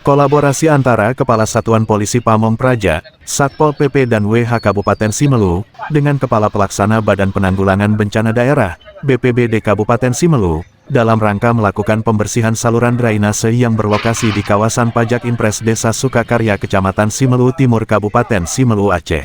Kolaborasi antara Kepala Satuan Polisi Pamong Praja, Satpol PP dan WH Kabupaten Simelu, dengan Kepala Pelaksana Badan Penanggulangan Bencana Daerah, BPBD Kabupaten Simelu, dalam rangka melakukan pembersihan saluran drainase yang berlokasi di kawasan pajak Impres Desa Sukakarya Kecamatan Simelu Timur Kabupaten Simelu Aceh.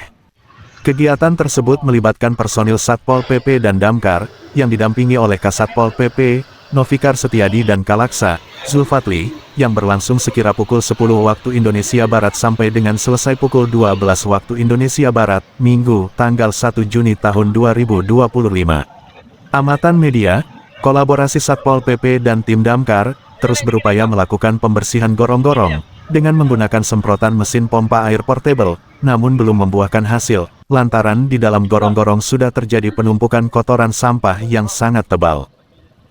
Kegiatan tersebut melibatkan personil Satpol PP dan Damkar, yang didampingi oleh Kasatpol PP, Novikar Setiadi dan Kalaksa, Zulfatli, yang berlangsung sekira pukul 10 waktu Indonesia Barat sampai dengan selesai pukul 12 waktu Indonesia Barat, Minggu, tanggal 1 Juni tahun 2025. Amatan media, kolaborasi Satpol PP dan tim Damkar, terus berupaya melakukan pembersihan gorong-gorong, dengan menggunakan semprotan mesin pompa air portable, namun belum membuahkan hasil, lantaran di dalam gorong-gorong sudah terjadi penumpukan kotoran sampah yang sangat tebal.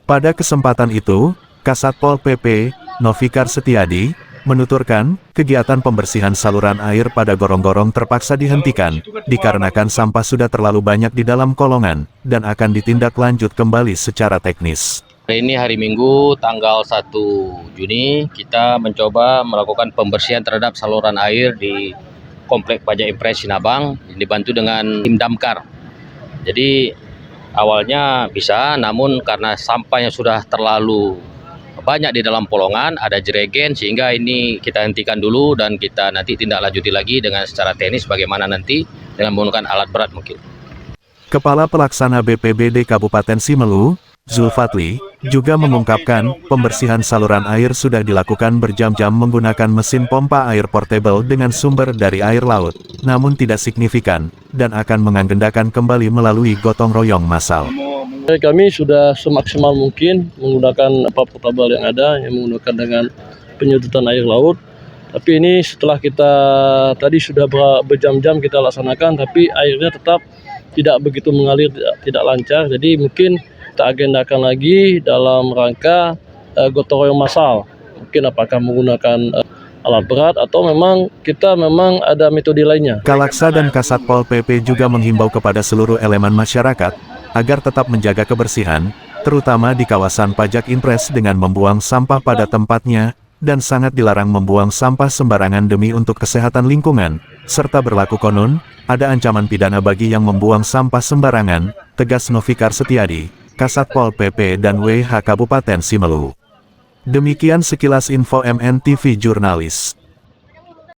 Pada kesempatan itu, Kasatpol PP, Novikar Setiadi, menuturkan, kegiatan pembersihan saluran air pada gorong-gorong terpaksa dihentikan, dikarenakan sampah sudah terlalu banyak di dalam kolongan, dan akan ditindaklanjut kembali secara teknis. Hari ini hari Minggu tanggal 1 Juni kita mencoba melakukan pembersihan terhadap saluran air di Komplek Pajak Impres Sinabang, dibantu dengan tim Damkar. Jadi awalnya bisa, namun karena sampahnya sudah terlalu banyak di dalam polongan, ada jerigen, sehingga ini kita hentikan dulu dan kita nanti tindak lanjuti lagi dengan secara teknis bagaimana nanti dengan menggunakan alat berat mungkin. Kepala Pelaksana BPBD Kabupaten Simelu, Zulfatli, juga mengungkapkan, pembersihan saluran air sudah dilakukan berjam-jam menggunakan mesin pompa air portable dengan sumber dari air laut, namun tidak signifikan, dan akan mengagendakan kembali melalui gotong royong massal. Kami sudah semaksimal mungkin menggunakan portable yang ada, yang menggunakan dengan penyedotan air laut. Tapi ini setelah kita tadi sudah berjam-jam kita laksanakan, tapi airnya tetap tidak begitu mengalir, tidak lancar. Jadi mungkin kita agendakan lagi dalam rangka gotong royong massal. Mungkin apakah menggunakan alat berat atau memang ada metode lainnya. Kalaksa dan Kasatpol PP juga menghimbau kepada seluruh elemen masyarakat agar tetap menjaga kebersihan, terutama di kawasan pajak Impres dengan membuang sampah pada tempatnya, dan sangat dilarang membuang sampah sembarangan demi untuk kesehatan lingkungan, serta berlaku konon, ada ancaman pidana bagi yang membuang sampah sembarangan, tegas Novikar Setiadi, Kasatpol PP dan WH Kabupaten Simelu. Demikian sekilas info MNTV Jurnalis.